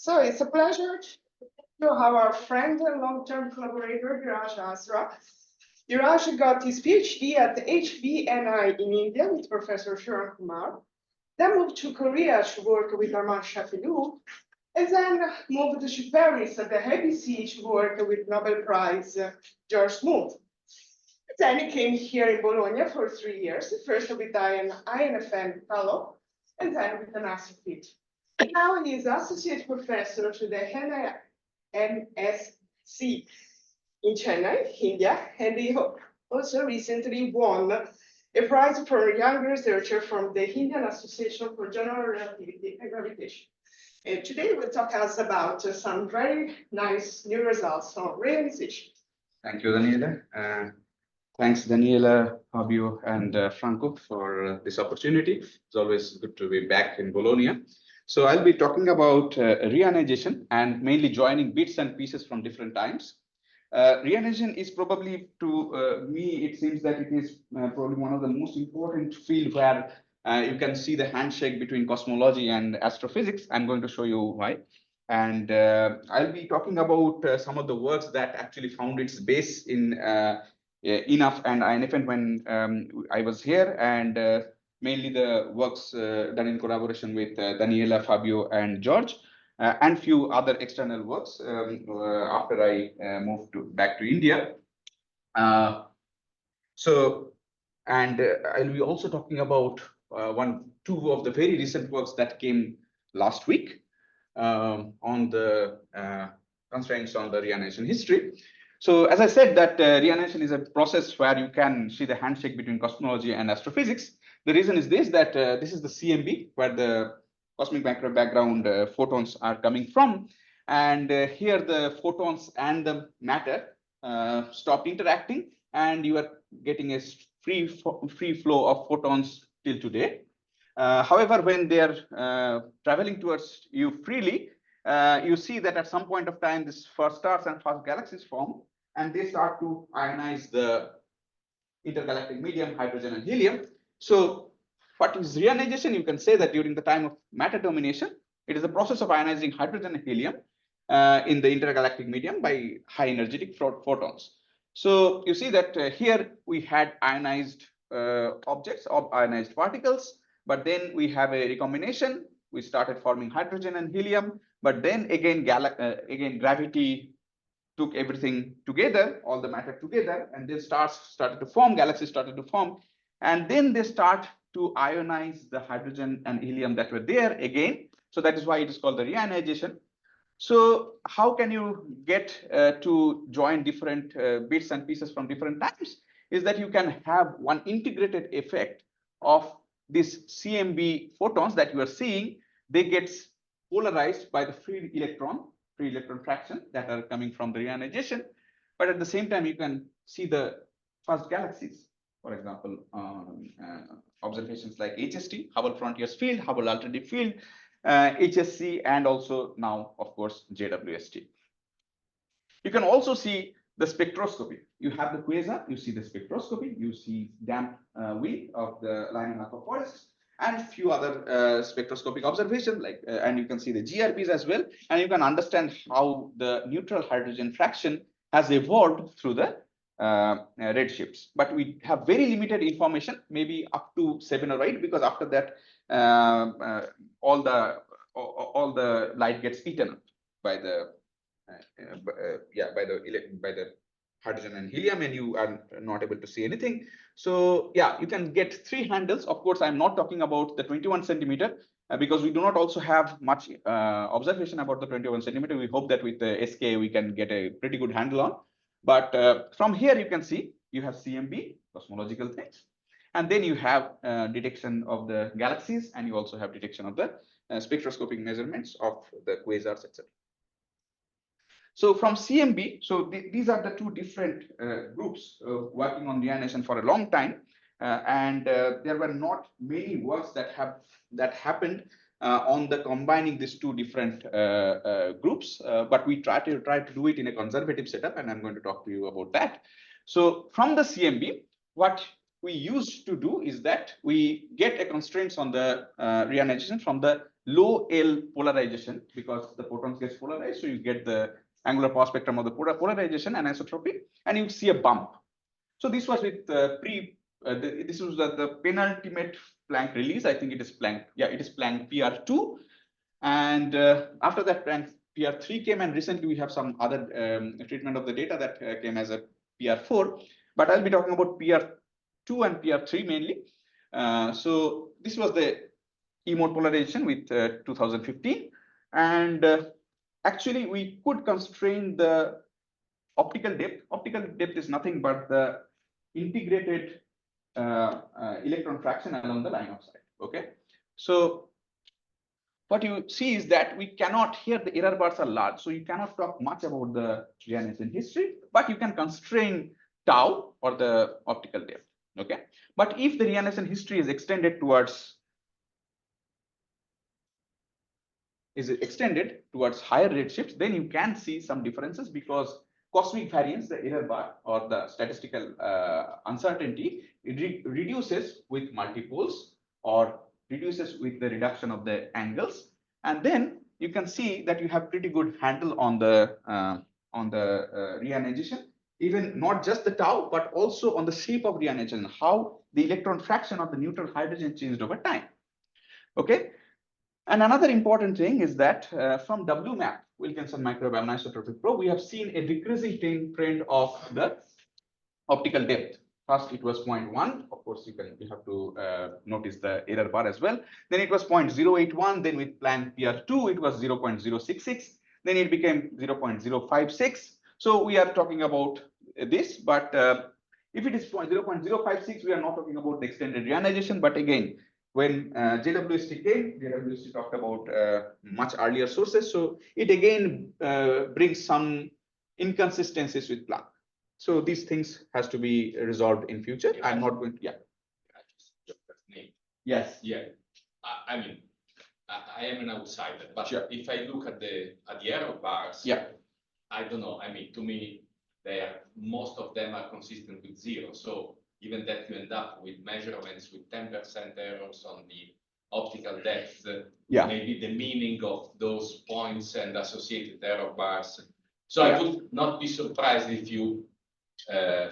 So it's a pleasure to have our friend and long-term collaborator, Dhiraj Hazra. Dhiraj got his PhD at the HBNI in India with Professor Shiran Kumar, then moved to Korea to work with Armand Chafelou, and then moved to Paris at the ABC to work with Nobel Prize George Smoot. Then he came here in Bologna for 3 years, first with an INFM fellow, and then with an astrophysical. Now he is associate professor to the NSC in Chennai, India, and he also recently won a prize for a young researcher from the Indian Association for General Relativity and Gravitation. And today we'll talk us about some very nice new results on reionization. Thank you, Daniela. Thanks, Daniela, Fabio, and Franco for this opportunity. It's always good to be back in Bologna. So I'll be talking about reionization and mainly joining bits and pieces from different times. Reionization is probably, to me, it seems that it is probably one of the most important field where you can see the handshake between cosmology and astrophysics. I'm going to show you why. And I'll be talking about some of the works that actually found its base in enough and INFN when I was here, and mainly the works done in collaboration with Daniela, Fabio, and George, and few other external works after I moved back to India. I'll be also talking about two of the very recent works that came last week on the constraints on the reionization history. So as I said, that reionization is a process where you can see the handshake between cosmology and astrophysics. The reason is this, that this is the CMB, where the cosmic microwave background photons are coming from. And here the photons and the matter stop interacting, and you are getting a free flow of photons till today. However, when they are traveling towards you freely, you see that at some point of time, this first stars and first galaxies form, and they start to ionize the intergalactic medium, hydrogen and helium. So what is reionization? You can say that during the time of matter domination, it is a process of ionizing hydrogen and helium in the intergalactic medium by high energetic photons. So you see that here we had ionized objects or ionized particles, but then we have a recombination. We started forming hydrogen and helium, but then again gravity took everything together, all the matter together, and then stars started to form, galaxies started to form, and then they start to ionize the hydrogen and helium that were there again. So that is why it is called the reionization. So how can you get to join different bits and pieces from different times? Is that you can have one integrated effect of this CMB photons that you are seeing. They get polarized by the free electron fraction that are coming from the reionization. But at the same time, you can see the first galaxies, for example, observations like HST, Hubble Frontiers Field, Hubble Alternative Field, HSC, and also now, of course, JWST. You can also see the spectroscopy. You have the quasar, you see the spectroscopy, you see damp wind of the line and alpha forests, and a few other spectroscopic observations, like and you can see the GRBs as well, and you can understand how the neutral hydrogen fraction has evolved through the redshifts. But we have very limited information, maybe up to 7 or 8, because after that all the light gets eaten up by the by the hydrogen and helium, and you are not able to see anything. So yeah, you can get 3 handles. Of course, I'm not talking about the 21 centimeter because we do not also have much observation about the 21 centimeter. We hope that with the SK we can get a pretty good handle on. But from here you can see you have CMB, cosmological things, and then you have detection of the galaxies, and you also have detection of the spectroscopic measurements of the quasars, etc. So from CMB, so these are the two different groups working on reionization for a long time, and there were not many works that happened on the combining these two different groups, but we try to do it in a conservative setup, and I'm going to talk to you about that. So from the CMB, what we used to do is that we get a constraints on the reionization from the low L polarization because the photons gets polarized. So you get the angular power spectrum of the polarization anisotropy, and you see a bump. So this was with this was the penultimate Planck release. I think it is Planck. Yeah, it is Planck PR2. And after that, Planck PR3 came, and recently we have some other treatment of the data that came as a PR4. But I'll be talking about PR2 and PR3 mainly. So this was the E-mode polarization with 2015, and actually we could constrain the optical depth. Optical depth is nothing but the integrated electron fraction along the line of sight. Okay, so what you see is that we cannot, here the error bars are large, so you cannot talk much about the reionization history, but you can constrain tau or the optical depth. Okay, but if the reionization history is extended towards higher redshifts, then you can see some differences, because cosmic variance, the error bar or the statistical uncertainty, it reduces with multipoles or reduces with the reduction of the angles, and then you can see that you have pretty good handle on the reionization, even not just the tau, but also on the shape of reionization, how the electron fraction of the neutral hydrogen changed over time. Okay. And another important thing is that from WMAP, Wilkinson microwave anisotropic probe, we have seen a decreasing trend of the optical depth. First, it was 0.1. Of course, you have to notice the error bar as well. Then it was 0.081. Then with Planck PR2, it was 0.066. Then it became 0.056. So we are talking about this, but if it is 0.056, we are not talking about the extended reionization. But again, when JWST came, JWST talked about much earlier sources. So it again brings some inconsistencies with Planck. So these things has to be resolved in future. Yeah. I'm not going to, yeah. Yes. Yeah. I mean, I am an outsider, but sure. If I look at the error bars, yeah, I don't know. I mean, to me, most of them are consistent with zero. So given that you end up with measurements with 10% errors on the optical depth, yeah, maybe the meaning of those points and associated error bars. So yeah. I would not be surprised if you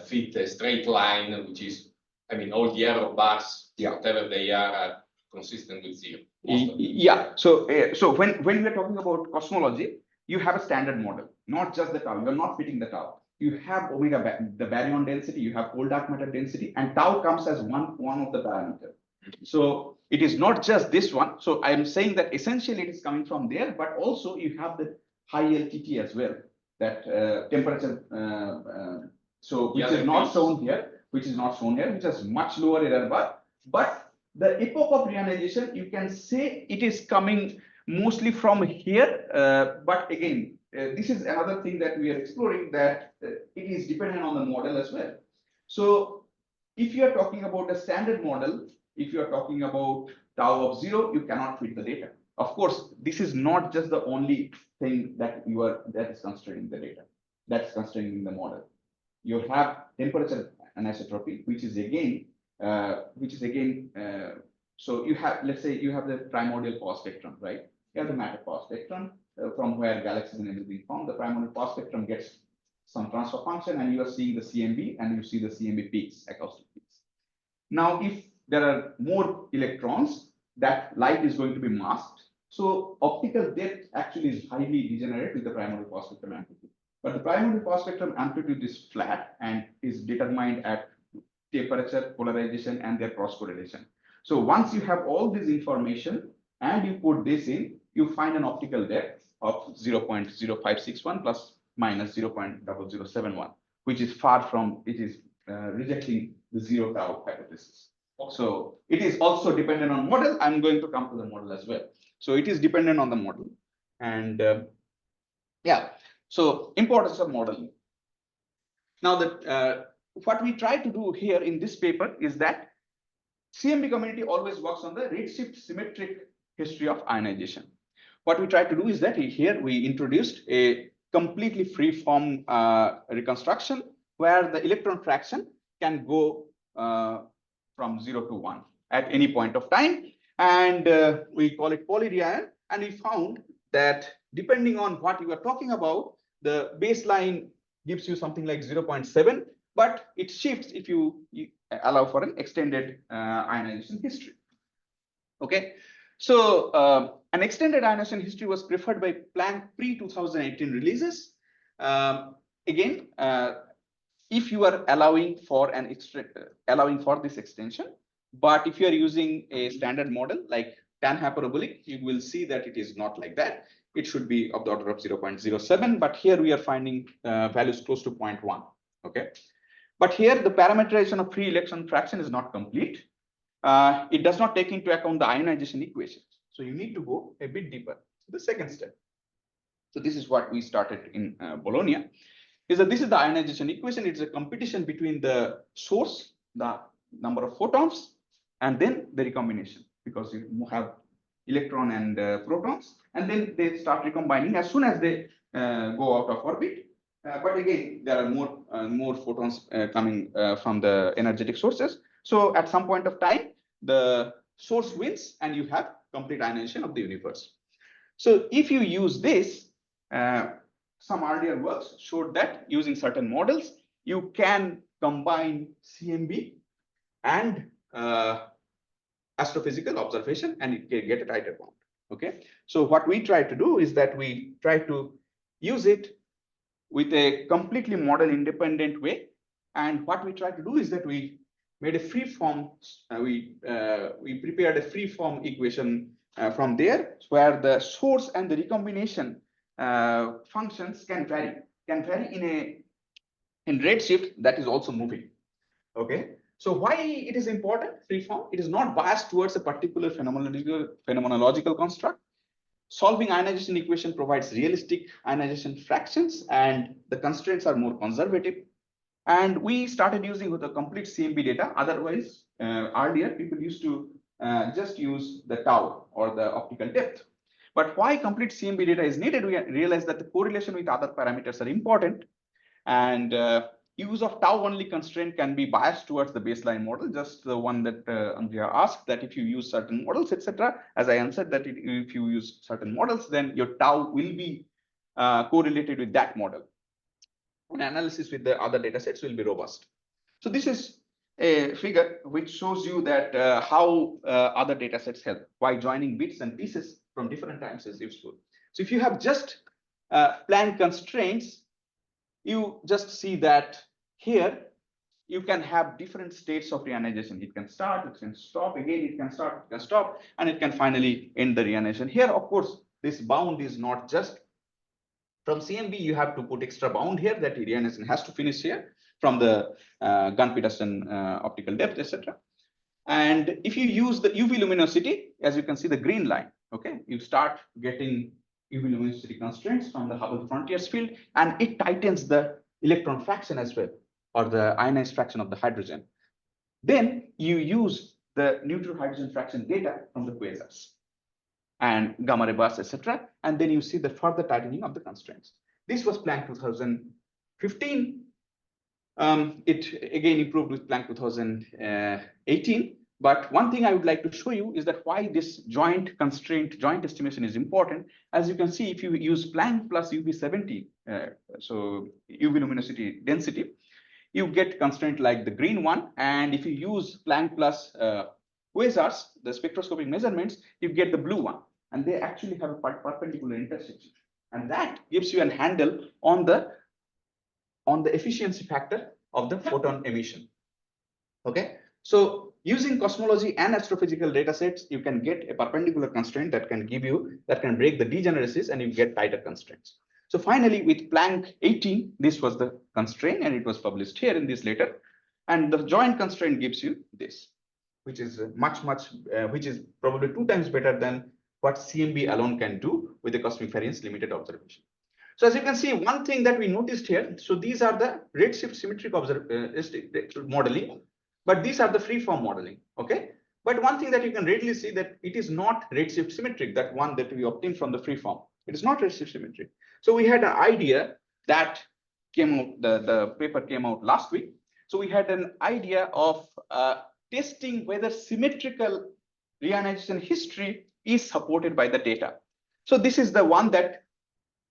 fit a straight line, which is, I mean, all the error bars, yeah, whatever they are consistent with zero. Yeah. So when we are talking about cosmology, you have a standard model, not just the tau. You are not fitting the tau. You have omega, the baryon density, you have cold dark matter density, and tau comes as one of the parameter. So it is not just this one. So I am saying that essentially it is coming from there, but also you have the high LTT as well, that temperature. So which is not shown here, which has much lower error bar. But the epoch of reionization, you can say it is coming mostly from here, but again, this is another thing that we are exploring, that it is dependent on the model as well. So if you are talking about a standard model, if you are talking about tau of 0, you cannot fit the data. Of course, this is not just the only thing that is constraining the data, that's constraining the model. You have temperature anisotropy, which is again, so you have, let's say you have the primordial power spectrum, right? You have the matter power spectrum from where galaxies and everything form. The primordial power spectrum gets some transfer function, and you are seeing the CMB, and you see the CMB peaks, acoustic peaks. Now, if there are more electrons, that light is going to be masked. So optical depth actually is highly degenerate with the primordial power spectrum amplitude. But the primordial power spectrum amplitude is flat and is determined at temperature, polarization, and their cross correlation. So once you have all this information and you put this in, you find an optical depth of 0.0561 plus minus 0.0071, which is far from, it is rejecting the zero tau hypothesis. So it is also dependent on model. I'm going to come to the model as well. So it is dependent on the model. And yeah, so importance of modeling. Now that what we try to do here in this paper is that CMB community always works on the redshift symmetric history of ionization. What we try to do is that here we introduced a completely free form reconstruction where the electron fraction can go from 0 to 1 at any point of time. and we call it polyrein, and we found that depending on what you are talking about, the baseline gives you something like 0.7, but it shifts if you allow for an extended ionization history. Okay, so an extended ionization history was preferred by Planck pre-2018 releases. Again, if you are allowing for this extension, but if you are using a standard model like tan hyperbolic, you will see that it is not like that. It should be of the order of 0.07, but here we are finding values close to 0.1. Okay, but here the parameterization of free electron fraction is not complete. It does not take into account the ionization equations. So you need to go a bit deeper. The second step. So this is what we started in Bologna. Is that this is the ionization equation. It's a competition between the source, the number of photons, and then the recombination, because you have electron and protons, and then they start recombining as soon as they go out of orbit. But again, there are more photons coming from the energetic sources. So at some point of time, the source wins, and you have complete ionization of the universe. So if you use this, some earlier works showed that using certain models, you can combine CMB and astrophysical observation, and you can get a tighter bond. Okay, so what we try to do is that we try to use it with a completely model independent way. And what we try to do is that we made a free form, we prepared a free form equation from there, where the source and the recombination functions can vary in redshift that is also moving. Okay, so why it is important free form? It is not biased towards a particular phenomenological construct. Solving ionization equation provides realistic ionization fractions, and the constraints are more conservative. And we started using the complete CMB data. Otherwise, earlier people used to just use the tau or the optical depth. But why complete CMB data is needed? We realized that the correlation with other parameters are important, and use of tau only constraint can be biased towards the baseline model, just the one that Andrea asked, that if you use certain models, etc. As I answered, that if you use certain models, then your tau will be correlated with that model. And analysis with the other data sets will be robust. So this is a figure which shows you that how other data sets help, why joining bits and pieces from different times is useful. So if you have just Planck constraints, you just see that here you can have different states of reionization. It can start, it can stop, again it can start, it can stop, and it can finally end the reionization. Here, of course, this bound is not just from CMB, you have to put extra bound here that reionization has to finish here from the Gunn-Peterson optical depth, etc. And if you use the UV luminosity, as you can see the green line, okay, you start getting UV luminosity constraints from the Hubble frontiers field, and it tightens the electron fraction as well, or the ionized fraction of the hydrogen. Then you use the neutral hydrogen fraction data from the quasars and gamma ray bursts, etc. And then you see the further tightening of the constraints. This was Planck 2015. It again improved with Planck 2018. But one thing I would like to show you is that why this joint estimation is important. As you can see, if you use Planck plus UV70, so UV luminosity density, you get constraint like the green one. And if you use Planck plus quasars, the spectroscopic measurements, you get the blue one. And they actually have a perpendicular intersection. And that gives you a handle on the efficiency factor of the photon emission. Okay, so using cosmology and astrophysical data sets, you can get a perpendicular constraint that can break the degeneracies, and you get tighter constraints. So finally, with Planck 18, this was the constraint, and it was published here in this letter. And the joint constraint gives you this, which is which is probably 2 times better than what CMB alone can do with the cosmic variance limited observation. So as you can see, one thing that we noticed here, so these are the redshift symmetric modeling, but these are the free-form modeling, okay? But one thing that you can readily see that it is not redshift symmetric, that one that we obtained from the free-form. It is not redshift symmetric. So we had an idea that came out, the paper came out last week. So we had an idea of testing whether symmetrical reionization history is supported by the data. So this is the one that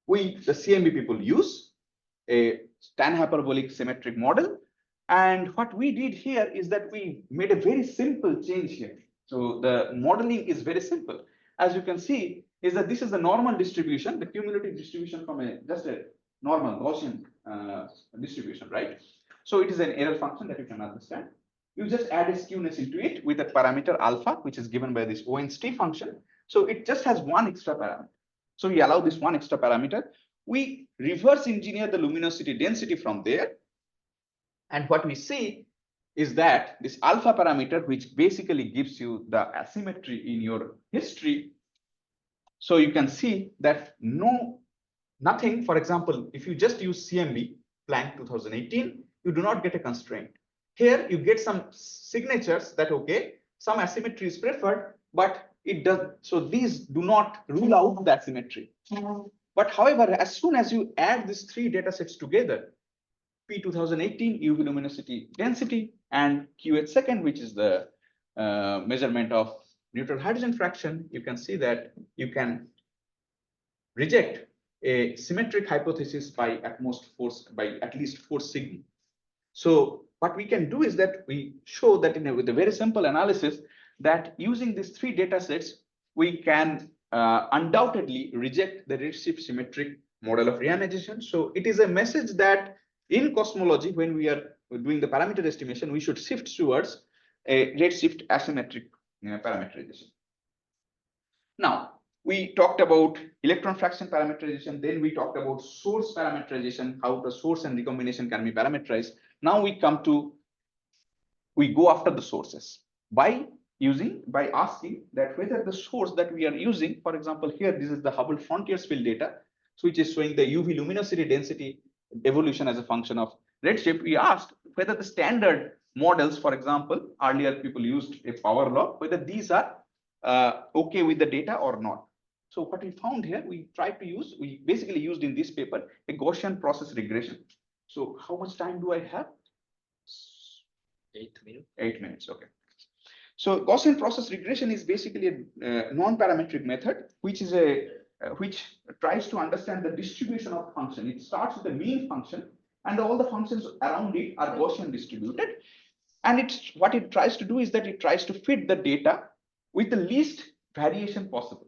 we, the CMB people, use, a tan hyperbolic symmetric model. And what we did here is that we made a very simple change here. So the modeling is very simple. As you can see, is that this is the normal distribution, the cumulative distribution from just a normal Gaussian distribution, right? So it is an error function that you can understand. You just add a skewness into it with a parameter alpha, which is given by this ONST function. So it just has one extra parameter. So we allow this one extra parameter. We reverse engineer the luminosity density from there. And what we see is that this alpha parameter, which basically gives you the asymmetry in your history. So you can see that nothing, for example, if you just use CMB Planck 2018, you do not get a constraint. Here you get some signatures that, okay, some asymmetry is preferred, but it does. So these do not rule out the asymmetry. But however, as soon as you add these three data sets together, P 2018 UV luminosity density and QH second, which is the measurement of neutral hydrogen fraction, you can see that you can reject a symmetric hypothesis by at least 4 sigma. So what we can do is that we show that with a very simple analysis that using these three data sets, we can undoubtedly reject the redshift symmetric model of reionization. So it is a message that in cosmology, when we are doing the parameter estimation, we should shift towards a redshift asymmetric parameterization. Now, we talked about electron fraction parameterization, then we talked about source parameterization, how the source and recombination can be parameterized. Now we go after the sources by asking that whether the source that we are using, for example, here, this is the Hubble frontiers field data, so which is showing the UV luminosity density evolution as a function of redshift. We asked whether the standard models, for example, earlier people used a power law, whether these are okay with the data or not. So what we found here, we basically used in this paper a Gaussian process regression. So how much time do I have? 8 minutes. 8 minutes, okay. So Gaussian process regression is basically a non-parametric method, which tries to understand the distribution of function. It starts with the mean function, and all the functions around it are Gaussian distributed. And what it tries to do is that it tries to fit the data with the least variation possible.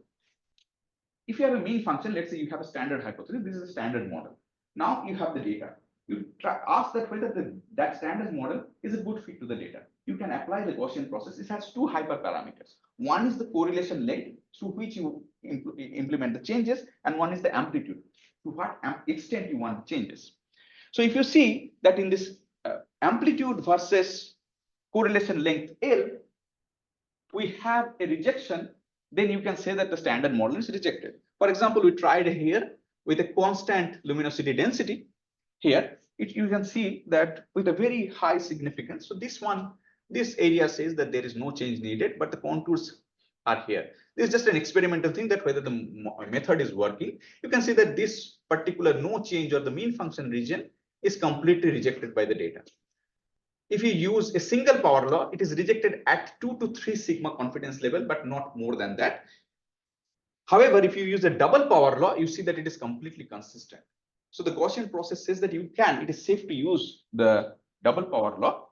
If you have a mean function, let's say you have a standard hypothesis, this is a standard model. Now you have the data. You ask that whether that standard model is a good fit to the data. You can apply the Gaussian process. It has two hyperparameters. One is the correlation length through which you implement the changes, and one is the amplitude, to what extent you want changes. So if you see that in this amplitude versus correlation length L, we have a rejection, then you can say that the standard model is rejected. For example, we tried here with a constant luminosity density. Here, you can see that with a very high significance. So this area says that there is no change needed, but the contours are here. This is just an experimental thing that whether the method is working. You can see that this particular no change or the mean function region is completely rejected by the data. If you use a single power law, it is rejected at 2 to 3 sigma confidence level, but not more than that. However, if you use a double power law, you see that it is completely consistent. So the Gaussian process says that it is safe to use the double power law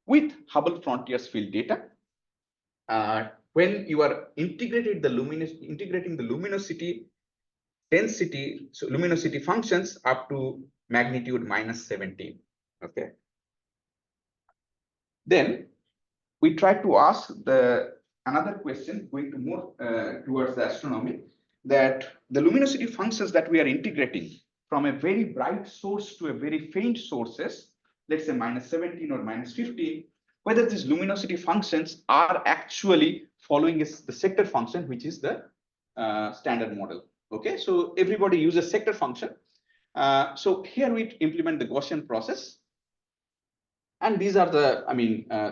with Hubble frontiers field data. When you are integrating the luminosity density, so luminosity functions up to magnitude -17. Okay. Then we try to ask another question going to more towards the astronomy, that the luminosity functions that we are integrating from a very bright source to a very faint sources, let's say -17 or -15, whether these luminosity functions are actually following the sector function, which is the standard model. Okay, so everybody uses sector function. So here we implement the Gaussian process. And these are the,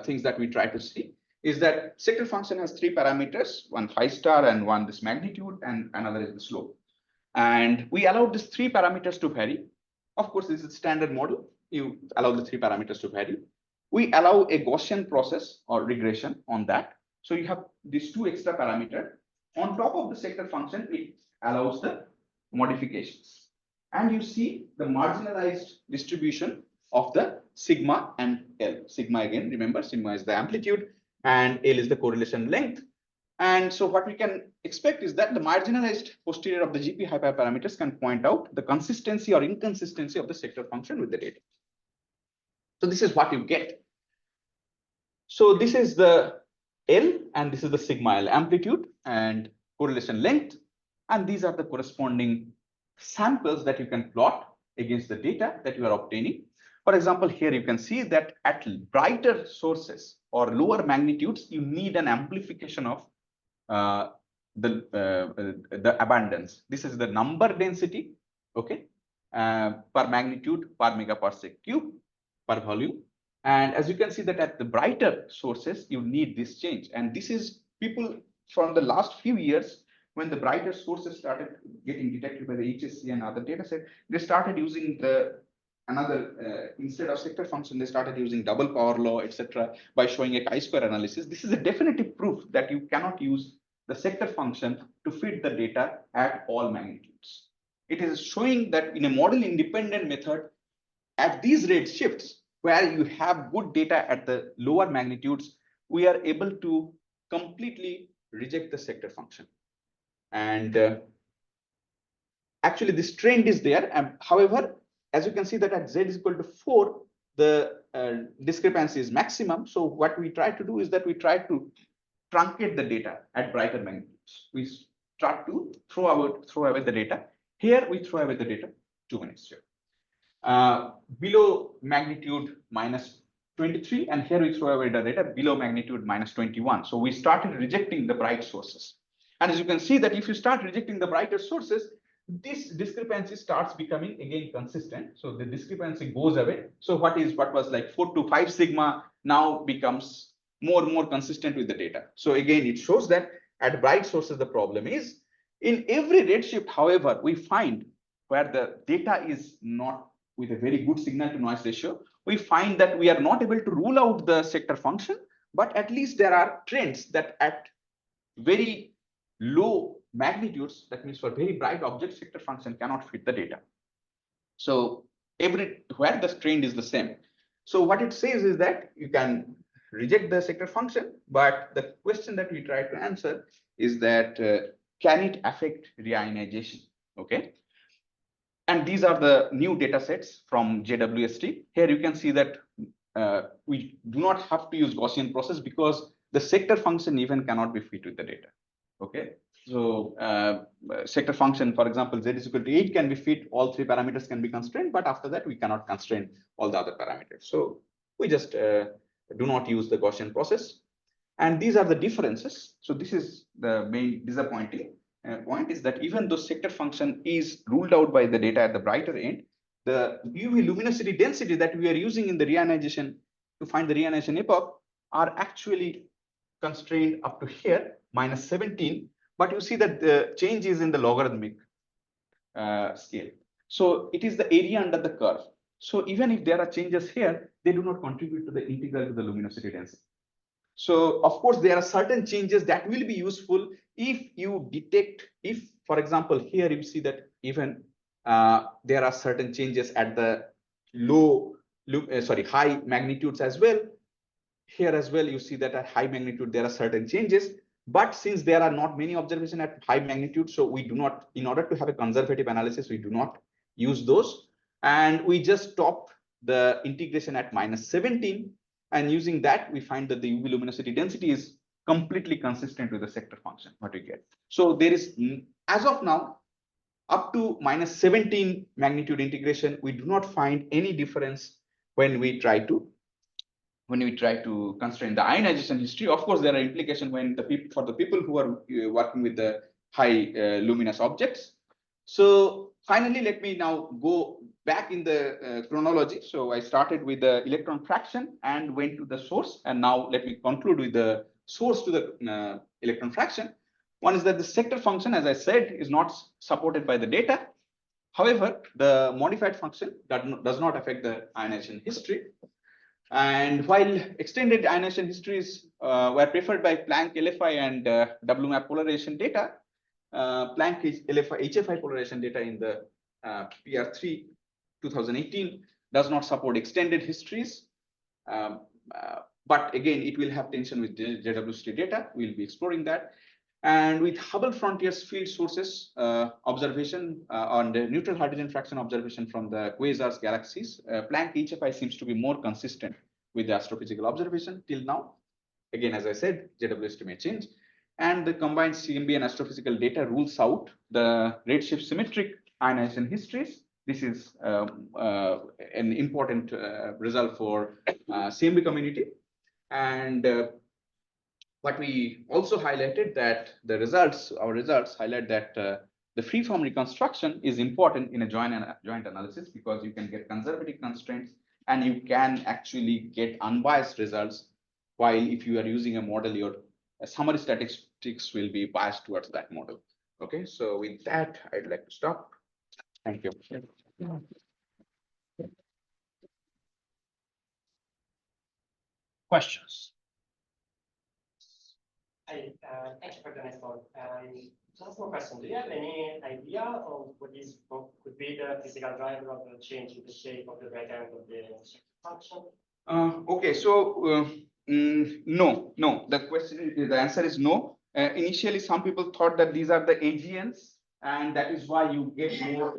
things that we try to see is that sector function has 3 parameters, one phi star and one this magnitude and another is the slope. And we allow these 3 parameters to vary. Of course, this is a standard model. You allow the 3 parameters to vary. We allow a Gaussian process or regression on that. So you have these two extra parameters. On top of the sector function, it allows the modifications. And you see the marginalized distribution of the sigma and L. Sigma again, remember, sigma is the amplitude and L is the correlation length. And so what we can expect is that the marginalized posterior of the GP hyperparameters can point out the consistency or inconsistency of the sector function with the data. So this is what you get. So this is the L and this is the sigma L amplitude and correlation length. And these are the corresponding samples that you can plot against the data that you are obtaining. For example, here you can see that at brighter sources or lower magnitudes, you need an amplification of the abundance. This is the number density, okay, per magnitude per megaparsec cube per volume. And as you can see that at the brighter sources, you need this change. And this is people from the last few years, when the brighter sources started getting detected by the HSC and other data set, they started using instead of sector function, they started using double power law, etc., by showing a chi-square analysis. This is a definitive proof that you cannot use the sector function to fit the data at all magnitudes. It is showing that in a model independent method, at these redshifts, where you have good data at the lower magnitudes, we are able to completely reject the sector function. And actually, this trend is there. However, as you can see that at z is equal to 4, the discrepancy is maximum. So what we try to do is that we try to truncate the data at brighter magnitudes. We start to throw away the data. Here we throw away the data 2 minutes here. Below magnitude minus 23, and here we throw away the data below magnitude minus 21. So we started rejecting the bright sources. And as you can see that if you start rejecting the brighter sources, this discrepancy starts becoming again consistent. So the discrepancy goes away. So what was like 4 to 5 sigma now becomes more and more consistent with the data. So again, it shows that at bright sources, the problem is in every redshift, however, we find where the data is not with a very good signal to noise ratio, we find that we are not able to rule out the sector function, but at least there are trends that at very low magnitudes, that means for very bright object, sector function cannot fit the data. So where the trend is the same. So what it says is that you can reject the sector function, but the question that we try to answer is that can it affect reionization? Okay. And these are the new data sets from JWST. Here you can see that we do not have to use Gaussian process because the sector function even cannot be fit with the data. Okay. So sector function, for example, z is equal to 8 can be fit, all 3 parameters can be constrained, but after that we cannot constrain all the other parameters. So we just do not use the Gaussian process. And these are the differences. So this is the main disappointing point, is that even though sector function is ruled out by the data at the brighter end, the UV luminosity density that we are using in the reionization to find the reionization epoch are actually constrained up to here, minus 17. But you see that the change is in the logarithmic scale. So it is the area under the curve. So even if there are changes here, they do not contribute to the integral to the luminosity density. So of course, there are certain changes that will be useful if you detect, if, for example, here you see that even there are certain changes at the high magnitudes as well. Here as well, you see that at high magnitude, there are certain changes. But since there are not many observations at high magnitude, so we do not, in order to have a conservative analysis, we do not use those. And we just stop the integration at minus 17. And using that, we find that the UV luminosity density is completely consistent with the sector function, what we get. So there is, as of now, up to minus 17 magnitude integration, we do not find any difference when we try to constrain the ionization history. Of course, there are implications when for the people who are working with the high luminous objects. So finally, let me now go back in the chronology. So I started with the electron fraction and went to the source. And now let me conclude with the source to the electron fraction. One is that the sector function, as I said, is not supported by the data. However, the modified function does not affect the ionization history. And while extended ionization histories were preferred by Planck LFI and WMAP polarization data, Planck LFI HFI polarization data in the PR3 2018 does not support extended histories. But again, it will have tension with JWST data. We'll be exploring that. And with Hubble Frontiers field sources observation on the neutral hydrogen fraction observation from the quasars galaxies, Planck HFI seems to be more consistent with the astrophysical observation till now. Again, as I said, JWST may change. And the combined CMB and astrophysical data rules out the redshift symmetric ionization histories. This is an important result for CMB community. And but we also highlighted that the results, our results highlight that the freeform reconstruction is important in a joint analysis because you can get conservative constraints and you can actually get unbiased results. While if you are using a model, your summary statistics will be biased towards that model. Okay, so with that, I'd like to stop. Thank you. Questions? Hi, thank you for the nice talk. Just one question. Do you have any idea of what could be the physical driver of the change in the shape of the right end of the function? Okay, so no. The answer is no. Initially, some people thought that these are the AGNs, and that is why you get more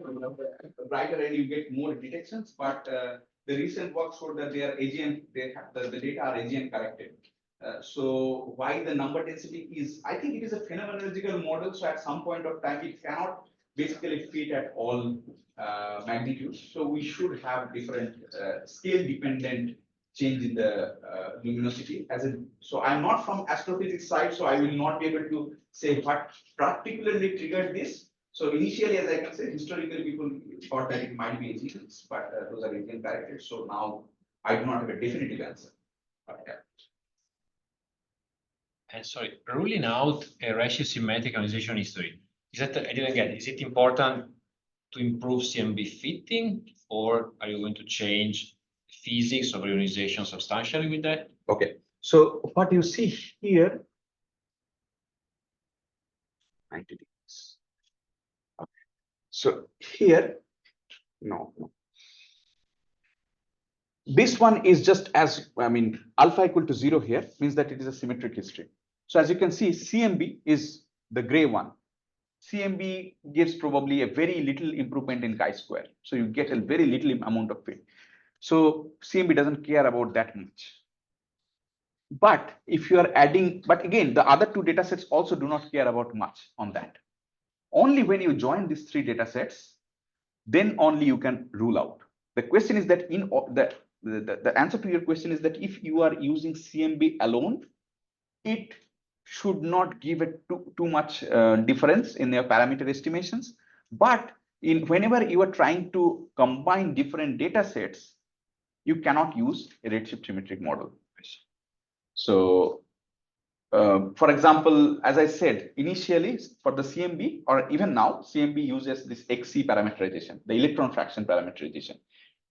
brighter and you get more detections. But the recent work showed that they are AGN. They have the data are AGN corrected. So why the number density is, I think it is a phenomenological model. So at some point of time, it cannot basically fit at all magnitudes. So we should have different scale dependent change in the luminosity. So I'm not from astrophysics side, so I will not be able to say what particularly triggered this. So initially, as I can say, historically people thought that it might be AGNs, but those are AGN corrected. So now I do not have a definitive answer. But, yeah. And sorry, ruling out a redshift symmetric ionization history. Is that, I didn't get it. Is it important to improve CMB fitting, or are you going to change physics of reionization substantially with that? Okay, so what you see here, 90 degrees. Okay. So here, no. This one is just as, I mean, alpha equal to 0 here means that it is a symmetric history. So as you can see, CMB is the gray one. CMB gives probably a very little improvement in chi-square. So you get a very little amount of fit. So CMB doesn't care about that much. But if you are adding, but again, the other two data sets also do not care about much on that. Only when you join these three data sets, then only you can rule out. The question is that in the answer to your question is that if you are using CMB alone, it should not give it too much difference in your parameter estimations. But whenever you are trying to combine different data sets, you cannot use a redshift symmetric model. So, for example, as I said, initially for the CMB, or even now, CMB uses this XC parameterization, the electron fraction parameterization.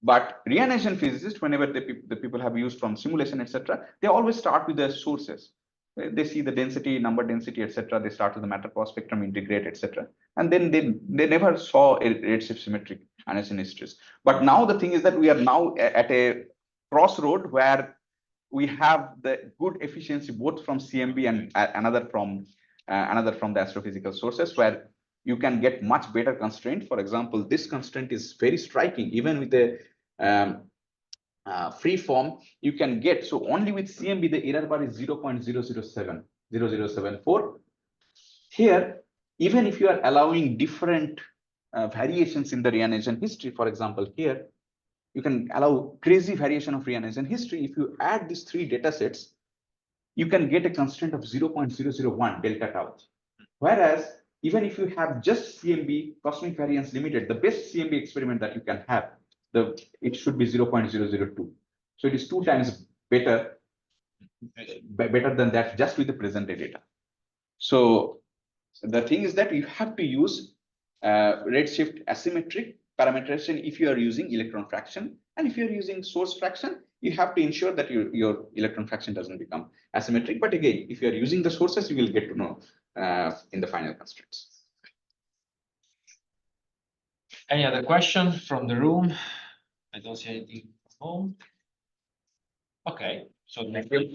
But reionization physicists, whenever the people have used from simulation, etc., they always start with the sources. They see the density, number density, etc. They start with the matter power spectrum, integrate, etc. And then they never saw a redshift symmetric ionization histories. But now the thing is that we are now at a crossroad where we have the good efficiency both from CMB and another from the astrophysical sources, where you can get much better constraint. For example, this constraint is very striking. Even with the free form, you can get, so only with CMB, the error bar is 0.007, 0074. Here, even if you are allowing different variations in the reionization history, for example, here, you can allow crazy variation of reionization history. If you add these three data sets, you can get a constraint of 0.001 delta tau. Whereas, even if you have just CMB, cosmic variance limited, the best CMB experiment that you can have, it should be 0.002. So it is 2 times better than that just with the present day data. So the thing is that you have to use redshift asymmetric parameterization if you are using electron fraction, and if you are using source fraction, you have to ensure that your electron fraction doesn't become asymmetric. But again, if you are using the sources, you will get to know in the final constraints. Any other question from the room? I don't see anything from home. Okay, so thank you.